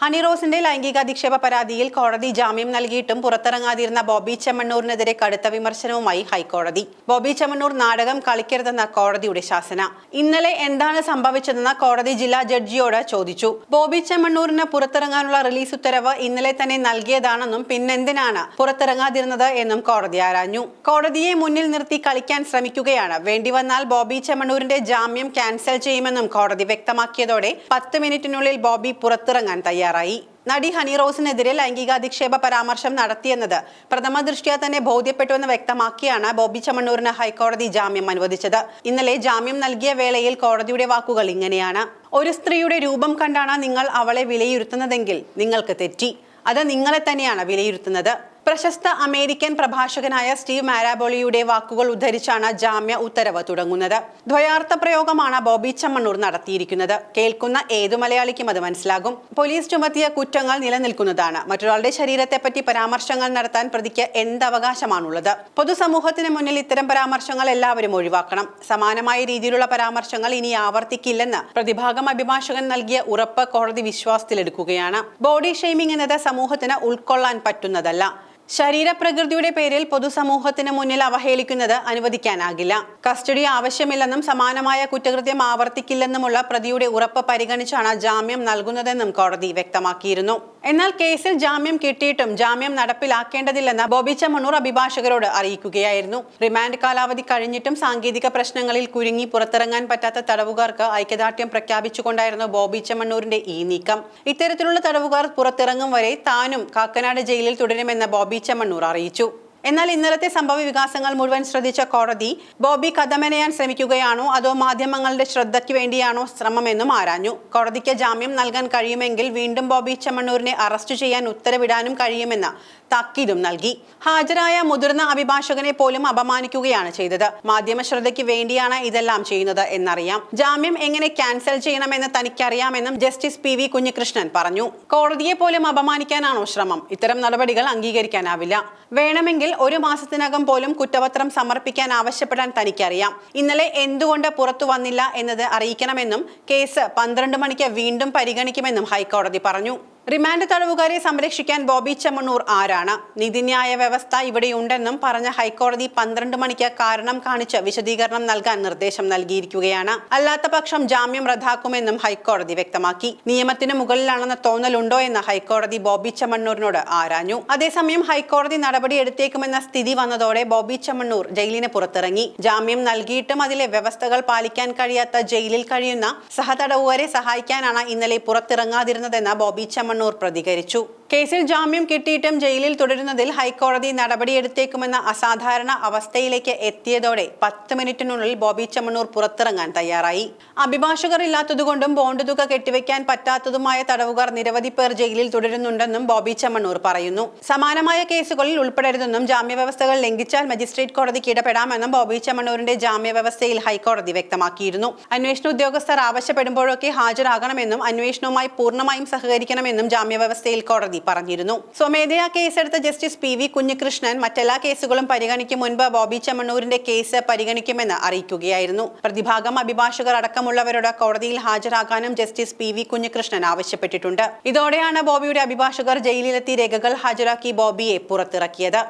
Honey റോസിന്റെ ലൈംഗിക അധിക്ഷേപ പരാതിയിൽ കോടതി ജാമ്യം നൽകിയിട്ടും പുറത്തിറങ്ങാതിരുന്ന ബോബി ചെമ്മണ്ണൂരിനെതിരെ കടുത്ത വിമർശനവുമായി ഹൈക്കോടതി. ബോബി ചെമ്മണ്ണൂർ നാടകം കളിക്കരുതെന്ന കോടതിയുടെ ശാസന. ഇന്നലെ എന്താണ് സംഭവിച്ചതെന്ന് കോടതി ജില്ലാ ജഡ്ജിയോട് ചോദിച്ചു. ബോബി ചെമ്മണ്ണൂരിന് പുറത്തിറങ്ങാനുള്ള റിലീസ് ഉത്തരവ് ഇന്നലെ തന്നെ നൽകിയതാണെന്നും പിന്നെന്തിനാണ് പുറത്തിറങ്ങാതിരുന്നത് എന്നും കോടതി ആരാഞ്ഞു. കോടതിയെ മുന്നിൽ നിർത്തി കളിക്കാൻ ശ്രമിക്കുകയാണ്. വേണ്ടിവന്നാൽ ബോബി ചെമ്മണ്ണൂരിന്റെ ജാമ്യം ക്യാൻസൽ ചെയ്യുമെന്നും കോടതി വ്യക്തമാക്കിയതോടെ 10 മിനിറ്റിനുള്ളിൽ ബോബി പുറത്തിറങ്ങാൻ തയ്യാറായി. നടി ഹണി റോസിനെതിരെ ലൈംഗികാധിക്ഷേപ പരാമർശം നടത്തിയെന്നത് പ്രഥമ ദൃഷ്ട്യാ തന്നെ ബോധ്യപ്പെട്ടുവെന്ന് വ്യക്തമാക്കിയാണ് ബോബി ചെമ്മണ്ണൂരിന് ഹൈക്കോടതി ജാമ്യം അനുവദിച്ചത്. ഇന്നലെ ജാമ്യം നൽകിയ വേളയിൽ കോടതിയുടെ വാക്കുകൾ ഇങ്ങനെയാണ്: ഒരു സ്ത്രീയുടെ രൂപം കണ്ടാണ് നിങ്ങൾ അവളെ വിലയിരുത്തുന്നതെങ്കിൽ നിങ്ങൾക്ക് തെറ്റി. അത് നിങ്ങളെ തന്നെയാണ് വിലയിരുത്തുന്നത്. പ്രശസ്ത അമേരിക്കൻ പ്രഭാഷകനായ സ്റ്റീവ് മാരാബോളിയുടെ വാക്കുകൾ ഉദ്ധരിച്ചാണ് ജാമ്യ ഉത്തരവ് തുടങ്ങുന്നത്. ദ്വയാർത്ഥ പ്രയോഗമാണ് ബോബി ചെമ്മണ്ണൂർ നടത്തിയിരിക്കുന്നത്. കേൾക്കുന്ന ഏതു മലയാളിക്കും അത് മനസ്സിലാകും. പോലീസ് ചുമത്തിയ കുറ്റങ്ങൾ നിലനിൽക്കുന്നതാണ്. മറ്റൊരാളുടെ ശരീരത്തെപ്പറ്റി പരാമർശങ്ങൾ നടത്താൻ പ്രതിക്ക് എന്ത് അവകാശമാണുള്ളത്? പൊതുസമൂഹത്തിന് മുന്നിൽ ഇത്തരം പരാമർശങ്ങൾ എല്ലാവരും ഒഴിവാക്കണം. സമാനമായ രീതിയിലുള്ള പരാമർശങ്ങൾ ഇനി ആവർത്തിക്കില്ലെന്ന് പ്രതിഭാഗം അഭിഭാഷകൻ നൽകിയ ഉറപ്പ് കോടതി വിശ്വാസത്തിലെടുക്കുകയാണ്. ബോഡി ഷെയ്മിംഗ് എന്നത് സമൂഹത്തിന് ഉൾക്കൊള്ളാൻ പറ്റുന്നതല്ല. ശരീരപ്രകൃതിയുടെ പേരിൽ പൊതുസമൂഹത്തിന് മുന്നിൽ അവഹേളിക്കുന്നത് അനുവദിക്കാനാകില്ല. കസ്റ്റഡി ആവശ്യമില്ലെന്നും സമാനമായ കുറ്റകൃത്യം ആവർത്തിക്കില്ലെന്നുമുള്ള പ്രതിയുടെ ഉറപ്പ് പരിഗണിച്ചാണ് ജാമ്യം നൽകുന്നതെന്നും കോടതി വ്യക്തമാക്കിയിരുന്നു. എന്നാൽ കേസിൽ ജാമ്യം കിട്ടിയിട്ടും ജാമ്യം നടപ്പിലാക്കേണ്ടതില്ലെന്ന് ബോബി ചെമ്മണ്ണൂർ അഭിഭാഷകരോട് അറിയിക്കുകയായിരുന്നു. റിമാൻഡ് കാലാവധി കഴിഞ്ഞിട്ടും സാങ്കേതിക പ്രശ്നങ്ങളിൽ കുരുങ്ങി പുറത്തിറങ്ങാൻ പറ്റാത്ത തടവുകാർക്ക് ഐക്യദാർഢ്യം പ്രഖ്യാപിച്ചുകൊണ്ടായിരുന്നു ബോബി ചെമ്മണ്ണൂരിന്റെ ഈ നീക്കം. ഇത്തരത്തിലുള്ള തടവുകാർ പുറത്തിറങ്ങും വരെ താനും കാക്കനാട് ജയിലിൽ തുടരുമെന്ന് ബോബി ചെമ്മണ്ണൂർ അറിയിച്ചു. എന്നാൽ ഇന്നലത്തെ സംഭവ വികാസങ്ങൾ മുഴുവൻ ശ്രദ്ധിച്ച കോടതി ബോബി കഥമെനയാൻ ശ്രമിക്കുകയാണോ അതോ മാധ്യമങ്ങളുടെ ശ്രദ്ധയ്ക്ക് വേണ്ടിയാണോ ശ്രമമെന്നും ആരാഞ്ഞു. കോടതിക്ക് ജാമ്യം നൽകാൻ കഴിയുമെങ്കിൽ വീണ്ടും ബോബി ചെമ്മണ്ണൂരിനെ അറസ്റ്റ് ചെയ്യാൻ ഉത്തരവിടാനും കഴിയുമെന്ന് താക്കീതും നൽകി. ഹാജരായ മുതിർന്ന അഭിഭാഷകനെ പോലും അപമാനിക്കുകയാണ് ചെയ്തത്. മാധ്യമ ശ്രദ്ധയ്ക്ക് വേണ്ടിയാണ് ഇതെല്ലാം ചെയ്യുന്നത് എന്നറിയാം. ജാമ്യം എങ്ങനെ ക്യാൻസൽ ചെയ്യണമെന്ന് തനിക്കറിയാമെന്നും ജസ്റ്റിസ് PV കുഞ്ഞികൃഷ്ണൻ പറഞ്ഞു. കോടതിയെ പോലും അപമാനിക്കാനാണോ ശ്രമം? ഇത്തരം നടപടികൾ അംഗീകരിക്കാനാവില്ല. വേണമെങ്കിൽ 1 മാസത്തിനകം പോലും കുറ്റപത്രം സമർപ്പിക്കാൻ ആവശ്യപ്പെടാൻ തനിക്കറിയാം. ഇന്നലെ എന്തുകൊണ്ട് പുറത്തു വന്നില്ല എന്നത് അറിയിക്കണമെന്നും കേസ് 12 മണിക്ക് വീണ്ടും പരിഗണിക്കുമെന്നും ഹൈക്കോടതി പറഞ്ഞു. റിമാൻഡ് തടവുകാരെ സംരക്ഷിക്കാൻ ബോബി ചെമ്മണ്ണൂർ ആരാണ്? നീതിന്യായ വ്യവസ്ഥ ഇവിടെയുണ്ടെന്നും പറഞ്ഞ ഹൈക്കോടതി 12 മണിക്ക് കാരണം കാണിച്ച് വിശദീകരണം നൽകാൻ നിർദ്ദേശം നൽകിയിരിക്കുകയാണ്. അല്ലാത്ത പക്ഷം ജാമ്യം റദ്ദാക്കുമെന്നും ഹൈക്കോടതി വ്യക്തമാക്കി. നിയമത്തിന് മുകളിലാണെന്ന തോന്നലുണ്ടോ എന്ന് ഹൈക്കോടതി ബോബി ചെമ്മണ്ണൂരിനോട് ആരാഞ്ഞു. അതേസമയം ഹൈക്കോടതി നടപടി എടുത്തേക്കുമെന്ന സ്ഥിതി വന്നതോടെ ബോബി ചെമ്മണ്ണൂർ ജയിലിന് പുറത്തിറങ്ങി. ജാമ്യം നൽകിയിട്ടും അതിലെ വ്യവസ്ഥകൾ പാലിക്കാൻ കഴിയാത്ത ജയിലിൽ കഴിയുന്ന സഹതടവുകാരെ സഹായിക്കാനാണ് ഇന്നലെ പുറത്തിറങ്ങാതിരുന്നതെന്ന് ബോബി ചെമ്മണ്ണൂർ പ്രതികരിച്ചു. കേസിൽ ജാമ്യം കിട്ടിയിട്ടും ജയിലിൽ തുടരുന്നതിൽ ഹൈക്കോടതി നടപടിയെടുത്തേക്കുമെന്ന അസാധാരണ അവസ്ഥയിലേക്ക് എത്തിയതോടെ 10 മിനിറ്റിനുള്ളിൽ ബോബി ചെമ്മണ്ണൂർ പുറത്തിറങ്ങാൻ തയ്യാറായി. അഭിഭാഷകർ ഇല്ലാത്തതുകൊണ്ടും ബോണ്ട് തുക കെട്ടിവെക്കാൻ പറ്റാത്തതുമായ തടവുകാർ നിരവധി പേർ ജയിലിൽ തുടരുന്നുണ്ടെന്നും ബോബി ചെമ്മണ്ണൂർ പറയുന്നു. സമാനമായ കേസുകളിൽ ഉൾപ്പെടരുതെന്നും ജാമ്യവ്യവസ്ഥകൾ ലംഘിച്ചാൽ മജിസ്ട്രേറ്റ് കോടതിക്ക് ഇടപെടാമെന്നും ബോബി ചെമ്മണ്ണൂരിന്റെ ജാമ്യവ്യവസ്ഥയിൽ ഹൈക്കോടതി വ്യക്തമാക്കിയിരുന്നു. അന്വേഷണ ഉദ്യോഗസ്ഥർ ആവശ്യപ്പെടുമ്പോഴൊക്കെ ഹാജരാകണമെന്നും അന്വേഷണവുമായി പൂർണ്ണമായും സഹകരിക്കണമെന്നും ജാമ്യവ്യവസ്ഥയിൽ കോടതി പറഞ്ഞിരുന്നു. സ്വമേധയാ കേസെടുത്ത ജസ്റ്റിസ് PV കുഞ്ഞികൃഷ്ണൻ മറ്റെല്ലാ കേസുകളും പരിഗണിക്കും മുൻപ് ബോബി ചെമ്മണ്ണൂരിന്റെ കേസ് പരിഗണിക്കുമെന്ന് അറിയിക്കുകയായിരുന്നു. പ്രതിഭാഗം അഭിഭാഷകർ അടക്കമുള്ളവരോട് കോടതിയിൽ ഹാജരാകാനും ജസ്റ്റിസ് PV കുഞ്ഞികൃഷ്ണൻ ആവശ്യപ്പെട്ടിട്ടുണ്ട്. ഇതോടെയാണ് ബോബിയുടെ അഭിഭാഷകർ ജയിലിലെത്തി രേഖകൾ ഹാജരാക്കി ബോബിയെ പുറത്തിറക്കിയത്.